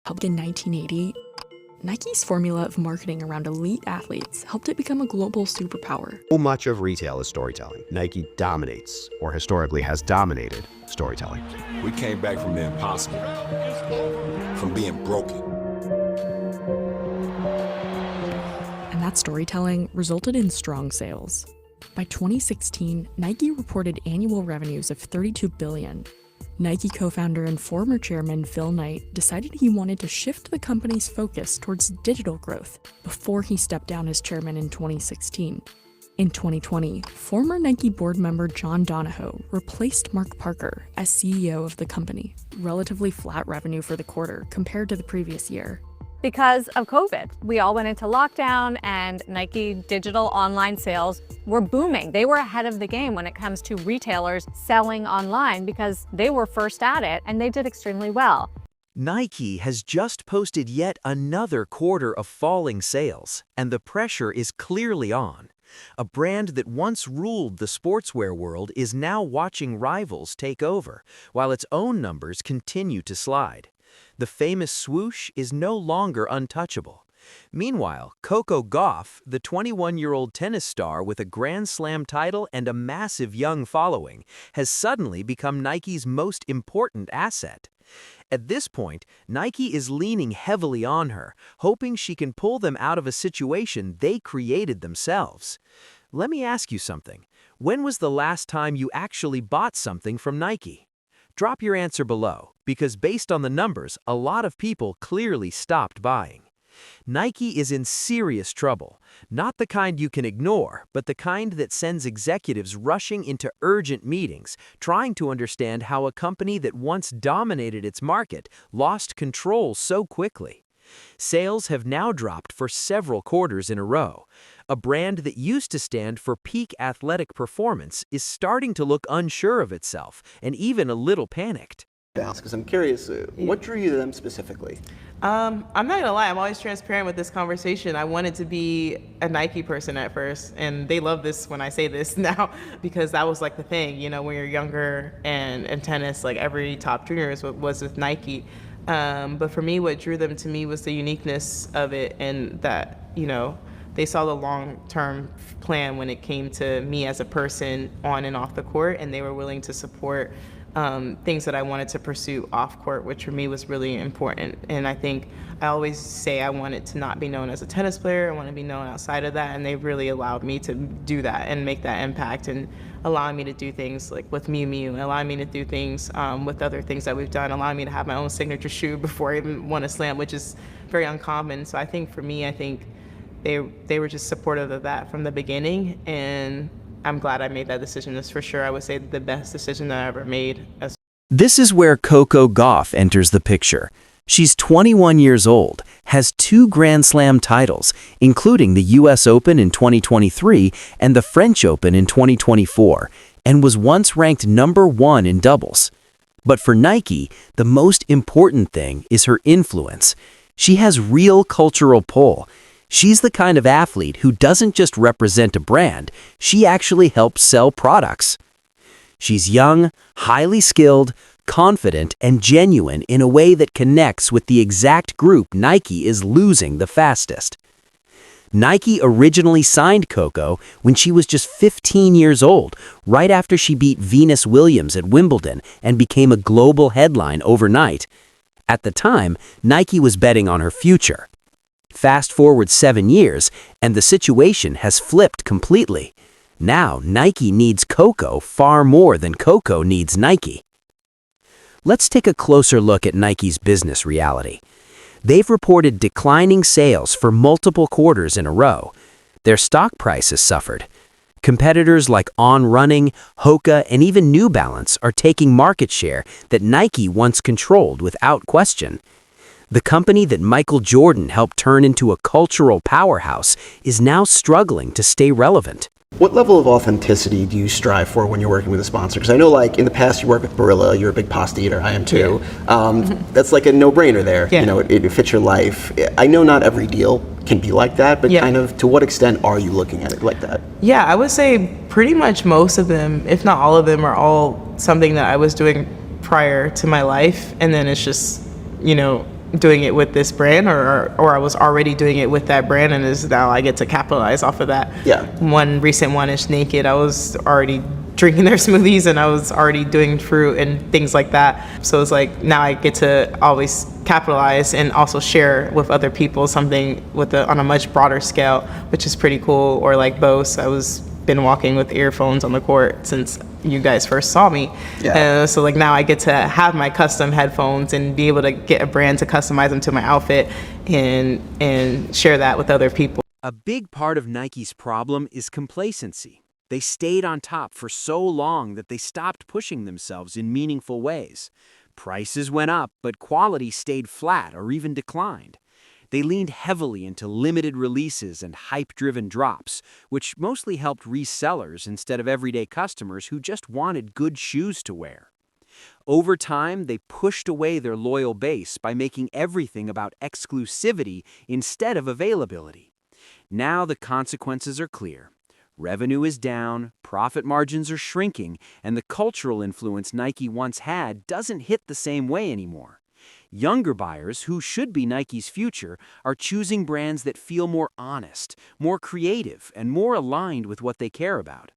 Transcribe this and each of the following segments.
Helped in 1980, Nike's formula of marketing around elite athletes helped it become a global superpower. So much of retail is storytelling. Nike dominates, or historically has dominated, storytelling. We came back from the impossible, from being broken. And that storytelling resulted in strong sales. By 2016, Nike reported annual revenues of $32 billion. Nike co-founder and former chairman Phil Knight decided he wanted to shift the company's focus towards digital growth before he stepped down as chairman in 2016. In 2020, former Nike board member John Donahoe replaced Mark Parker as CEO of the company. Relatively flat revenue for the quarter compared to the previous year. Because of COVID, we all went into lockdown and Nike digital online sales were booming. They were ahead of the game when it comes to retailers selling online because they were first at it and they did extremely well. Nike has just posted yet another quarter of falling sales, and the pressure is clearly on. A brand that once ruled the sportswear world is now watching rivals take over, while its own numbers continue to slide. The famous swoosh is no longer untouchable. Meanwhile, Coco Gauff, the 21-year-old tennis star with a Grand Slam title and a massive young following, has suddenly become Nike's most important asset. At this point, Nike is leaning heavily on her, hoping she can pull them out of a situation they created themselves. Let me ask you something. When was the last time you actually bought something from Nike? Drop your answer below, because based on the numbers, a lot of people clearly stopped buying. Nike is in serious trouble, not the kind you can ignore, but the kind that sends executives rushing into urgent meetings, trying to understand how a company that once dominated its market lost control so quickly. Sales have now dropped for several quarters in a row. A brand that used to stand for peak athletic performance is starting to look unsure of itself and even a little panicked. Because I'm curious, what drew you to them specifically? I'm not gonna lie, I'm always transparent with this conversation. I wanted to be a Nike person at first, and they love this when I say this now, because that was like the thing, you know, when you're younger and in tennis, like every top junior was with Nike. But for me, what drew them to me was the uniqueness of it, and that, you know, they saw the long-term plan when it came to me as a person on and off the court, and they were willing to support things that I wanted to pursue off court, which for me was really important. And I think I always say I wanted to not be known as a tennis player, I want to be known outside of that, and they really allowed me to do that and make that impact, and allowing me to do things like with Miu Miu, allowing me to do things with other things that we've done, allowing me to have my own signature shoe before I even won a slam, which is very uncommon. So I think for me, I think they were just supportive of that from the beginning, and I'm glad I made that decision. That's for sure, I would say, the best decision that I ever made. This is where Coco Gauff enters the picture. She's 21 years old, has 2 Grand Slam titles, including the US Open in 2023 and the French Open in 2024, and was once ranked #1 in doubles. But for Nike, the most important thing is her influence. She has real cultural pull. She's the kind of athlete who doesn't just represent a brand, she actually helps sell products. She's young, highly skilled, confident, and genuine in a way that connects with the exact group Nike is losing the fastest. Nike originally signed Coco when she was just 15 years old, right after she beat Venus Williams at Wimbledon and became a global headline overnight. At the time, Nike was betting on her future. Fast forward 7 years, and the situation has flipped completely. Now, Nike needs Coco far more than Coco needs Nike. Let's take a closer look at Nike's business reality. They've reported declining sales for multiple quarters in a row. Their stock price has suffered. Competitors like On Running, Hoka, and even New Balance are taking market share that Nike once controlled without question. The company that Michael Jordan helped turn into a cultural powerhouse is now struggling to stay relevant. What level of authenticity do you strive for when you're working with a sponsor? Because I know, like, in the past you worked with Barilla, you're a big pasta eater, I am too. Yeah. That's like a no-brainer there. Yeah. You know, it fits your life. I know not every deal can be like that, but kind of to what extent are you looking at it like that? Yeah, I would say pretty much most of them, if not all of them, are all something that I was doing prior to my life, and then it's just, you know, doing it with this brand, or I was already doing it with that brand, and is now I get to capitalize off of that. Yeah. One recent one is Naked. I was already drinking their smoothies, and I was already doing fruit and things like that. So it's like now I get to always capitalize and also share with other people something on a much broader scale, which is pretty cool. Or like Bose, I was been walking with earphones on the court since you guys first saw me. Yeah. So like now I get to have my custom headphones and be able to get a brand to customize them to my outfit and share that with other people. A big part of Nike's problem is complacency. They stayed on top for so long that they stopped pushing themselves in meaningful ways. Prices went up, but quality stayed flat or even declined. They leaned heavily into limited releases and hype-driven drops, which mostly helped resellers instead of everyday customers who just wanted good shoes to wear. Over time, they pushed away their loyal base by making everything about exclusivity instead of availability. Now the consequences are clear. Revenue is down, profit margins are shrinking, and the cultural influence Nike once had doesn't hit the same way anymore. Younger buyers, who should be Nike's future, are choosing brands that feel more honest, more creative, and more aligned with what they care about.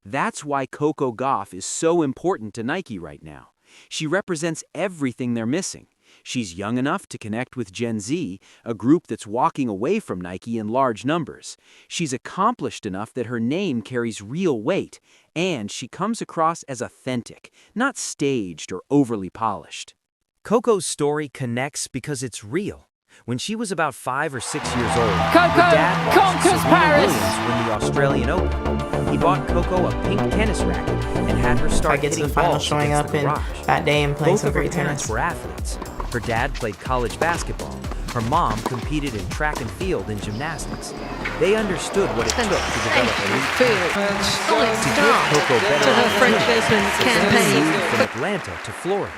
That's why Coco Gauff is so important to Nike right now. She represents everything they're missing. She's young enough to connect with Gen Z, a group that's walking away from Nike in large numbers. She's accomplished enough that her name carries real weight, and she comes across as authentic, not staged or overly polished. Coco's story connects because it's real. When she was about 5 or 6 years old, her dad watched Serena Williams win the Australian Open. He bought Coco a pink tennis racket and had her start hitting balls showing against up the in garage. that day and playing Both some of her great parents tennis. were athletes. Her dad played college basketball. Her mom competed in track and field and gymnastics. They understood what it took to develop elite talent. To give Coco better opportunities, they moved from Atlanta to Florida.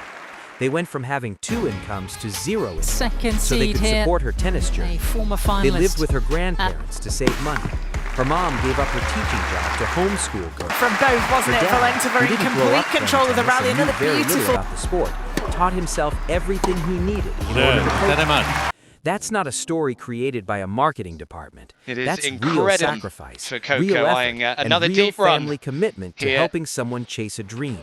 They went from having 2 incomes to 0 income, Second so they seed could here, support her tennis journey. a former finalist. They lived with her grandparents to save money. Her mom gave up her teaching job to homeschool girls. From both, wasn't Her it? dad, Valenta very who didn't grow complete up playing control of the tennis rally. and knew Another very little beautiful. about the sport, taught himself everything he needed in order to cope. That's not a story created by a marketing department. It is That's real incredible sacrifice, for Coco real eyeing, effort, another and real deep run family commitment to here. helping someone chase a dream.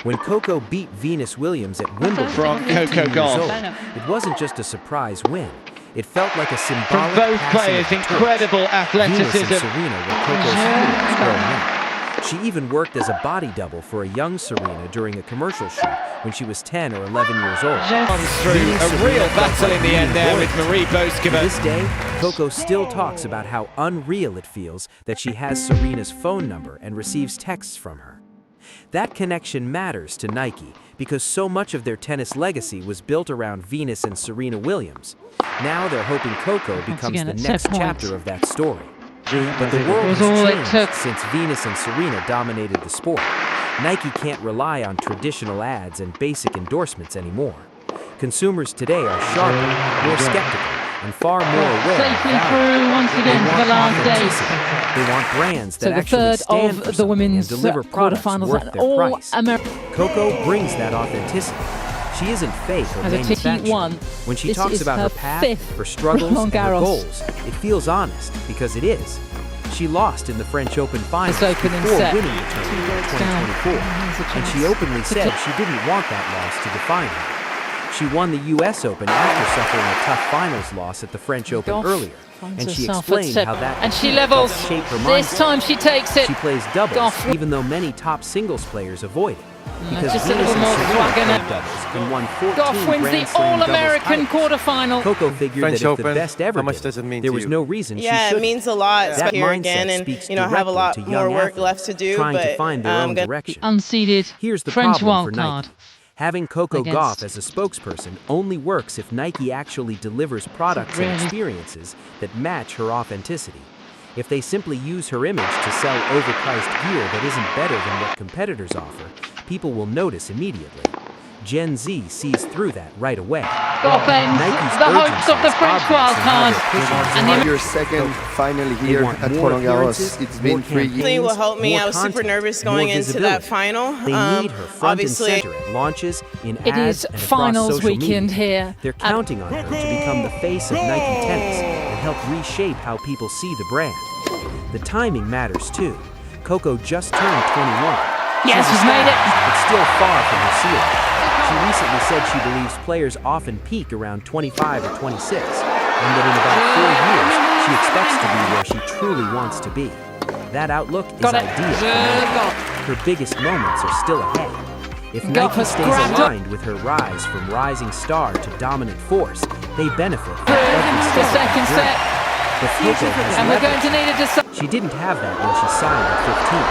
When Coco beat Venus Williams at Wimbledon From at 15 Coco years Gauff. old, it wasn't just a surprise win. It felt like a symbolic From both passing players, of the torch. incredible Venus and athleticism. Serena were Coco's heroes growing up. She even worked as a body double for a young Serena during a commercial shoot when she was 10 or 11 years old. Comes through Beating a Serena real felt battle like in the beating end there with royalty. Marie To Boskova. this day, Coco still talks about how unreal it feels that she has Serena's phone number and receives texts from her. That connection matters to Nike because so much of their tennis legacy was built around Venus and Serena Williams. Now they're hoping Coco becomes again, the it's next set point. chapter of that story. But the world was all has it changed took. since Venus and Serena dominated the sport. Nike can't rely on traditional ads and basic endorsements anymore. Consumers today are sharper, more skeptical, and far more aware of Safely value. through once They again to want the last day. authenticity. They want brands that So the actually third stand of for the something women's and deliver products quarterfinals worth and their all price. American. Coco brings that authenticity. She isn't fake or As a Tiki manufactured. won, When she this talks is about her her path, fifth her struggles, Roland and her Garros. goals, it feels honest because it is. She lost in the French Open finals This opening before set. winning the tournament in Two down. 2024, Here's a and she chance. openly said she didn't want that loss to define her. She won the U.S. Open after suffering a tough finals loss at the French Open Gauff earlier, finds and she herself explained at how that and she helped levels. shape her This mindset. time she takes it. She plays doubles, Gauff. even though many top singles players avoid it. Because just a Venus little and more Serena Wagner. played doubles and won 14 Gauff wins Grand the Slam doubles All-American titles. quarterfinal. Coco figured French that if the Open, best ever how much did does it mean there to was you? no reason she Yeah, shouldn't. it means a lot That here mindset again, and speaks you know, have a directly lot to more young work athletes left to do, trying to but find their own good. direction. Unseeded Here's the French problem for wildcard. Nike. Having Coco against- Gauff as a spokesperson only works if Nike actually delivers products and Really? experiences that match her authenticity. If they simply use her image to sell overpriced gear that isn't better than what competitors offer, people will notice immediately. Gen Z sees through that right away. Gauff ends Nike's the hopes of the urgency is French obvious in how wildcard. they're pushing And the Your second final They here want at more Roland Garros. appearances, It's more been 3 campaigns, years. Will help me. more I was super content, nervous more going into that visibility. final. They need her front Obviously- and center at launches, in It ads, is and across finals social weekend media. here. They're counting on her to become the face of Nike Tennix and help reshape how people see the brand. The timing matters too. Coco just turned 21. Yes, she's made it. But still far from her ceiling. She recently said she believes players often peak around 25 or 26, and that in about 4 years, she expects to be where she truly wants to be. That outlook is Got it. ideal for Nike. Her biggest moments are still ahead. If Gauff Nike has stays grabbed her. aligned with her rise from rising star to dominant force, they benefit from Through every the step of second the journey. set. But Coco has And we're going leverage. to need a decisive. She didn't have that when she signed at 15.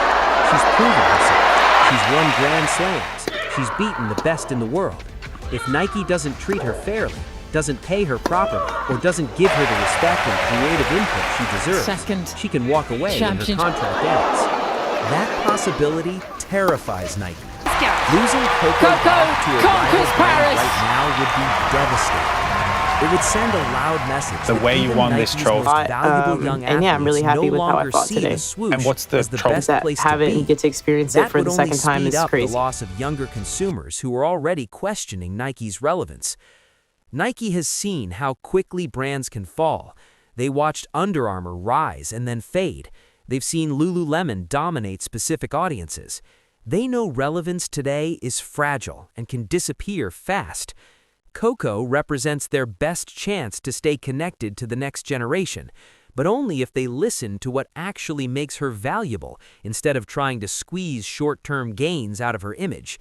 She's proven herself. She's won Grand Slams. She's beaten the best in the world. If Nike doesn't treat her fairly, doesn't pay her properly, or doesn't give her the respect and creative input she deserves, Second she can walk away when her championship. contract ends. That possibility terrifies Nike. Losing Coco Coco Gauff to a conquers rival brand Paris. right now would be devastating. It would send a loud message. The that way you even won this Nike's trophy. most valuable young and yeah, I'm really athletes happy no with how I longer fought see today. the swoosh And what's the as the trophy? best that place to haven't be. get to experience it That for would the only second time speed is up crazy. the loss of younger consumers who are already questioning Nike's relevance. Nike has seen how quickly brands can fall. They watched Under Armour rise and then fade. They've seen Lululemon dominate specific audiences. They know relevance today is fragile and can disappear fast. Coco represents their best chance to stay connected to the next generation, but only if they listen to what actually makes her valuable instead of trying to squeeze short-term gains out of her image.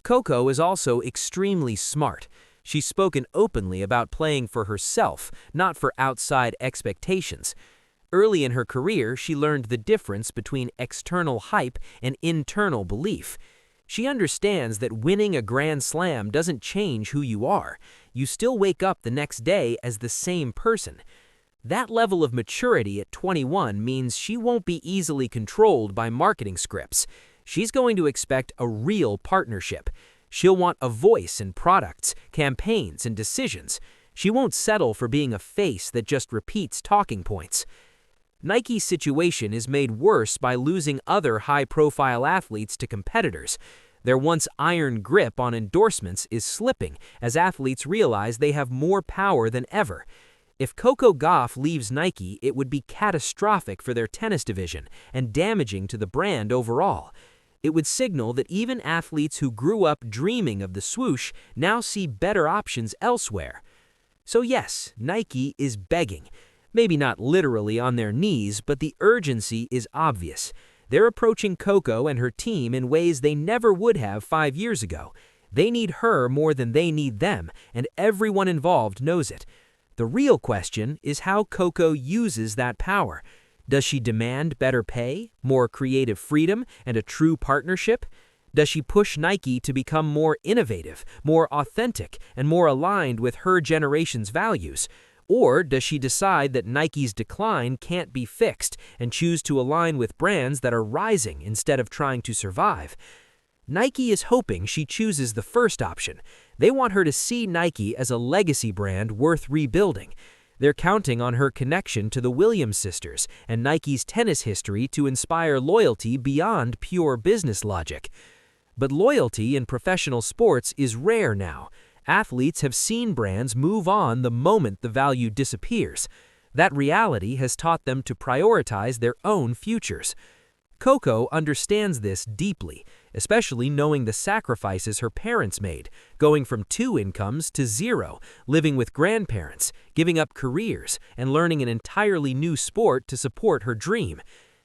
Coco is also extremely smart. She's spoken openly about playing for herself, not for outside expectations. Early in her career, she learned the difference between external hype and internal belief. She understands that winning a Grand Slam doesn't change who you are. You still wake up the next day as the same person. That level of maturity at 21 means she won't be easily controlled by marketing scripts. She's going to expect a real partnership. She'll want a voice in products, campaigns, and decisions. She won't settle for being a face that just repeats talking points. Nike's situation is made worse by losing other high-profile athletes to competitors. Their once iron grip on endorsements is slipping as athletes realize they have more power than ever. If Coco Gauff leaves Nike, it would be catastrophic for their tennis division and damaging to the brand overall. It would signal that even athletes who grew up dreaming of the swoosh now see better options elsewhere. So yes, Nike is begging. Maybe not literally on their knees, but the urgency is obvious. They're approaching Coco and her team in ways they never would have 5 years ago. They need her more than they need them, and everyone involved knows it. The real question is how Coco uses that power. Does she demand better pay, more creative freedom, and a true partnership? Does she push Nike to become more innovative, more authentic, and more aligned with her generation's values? Or does she decide that Nike's decline can't be fixed and choose to align with brands that are rising instead of trying to survive? Nike is hoping she chooses the first option. They want her to see Nike as a legacy brand worth rebuilding. They're counting on her connection to the Williams sisters and Nike's tennis history to inspire loyalty beyond pure business logic. But loyalty in professional sports is rare now. Athletes have seen brands move on the moment the value disappears. That reality has taught them to prioritize their own futures. Coco understands this deeply, especially knowing the sacrifices her parents made, going from 2 incomes to 0, living with grandparents, giving up careers, and learning an entirely new sport to support her dream.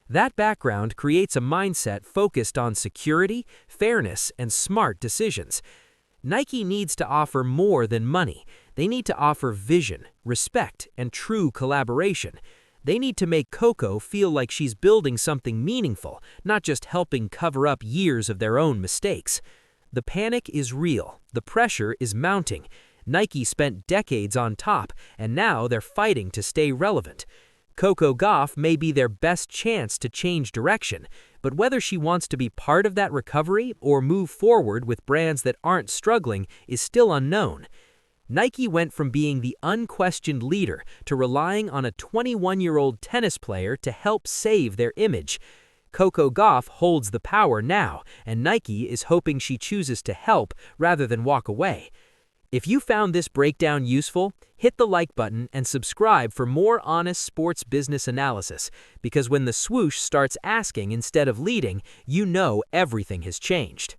That background creates a mindset focused on security, fairness, and smart decisions. Nike needs to offer more than money. They need to offer vision, respect, and true collaboration. They need to make Coco feel like she's building something meaningful, not just helping cover up years of their own mistakes. The panic is real. The pressure is mounting. Nike spent decades on top, and now they're fighting to stay relevant. Coco Gauff may be their best chance to change direction, but whether she wants to be part of that recovery or move forward with brands that aren't struggling is still unknown. Nike went from being the unquestioned leader to relying on a 21-year-old tennis player to help save their image. Coco Gauff holds the power now, and Nike is hoping she chooses to help rather than walk away. If you found this breakdown useful, hit the like button and subscribe for more honest sports business analysis, because when the swoosh starts asking instead of leading, you know everything has changed.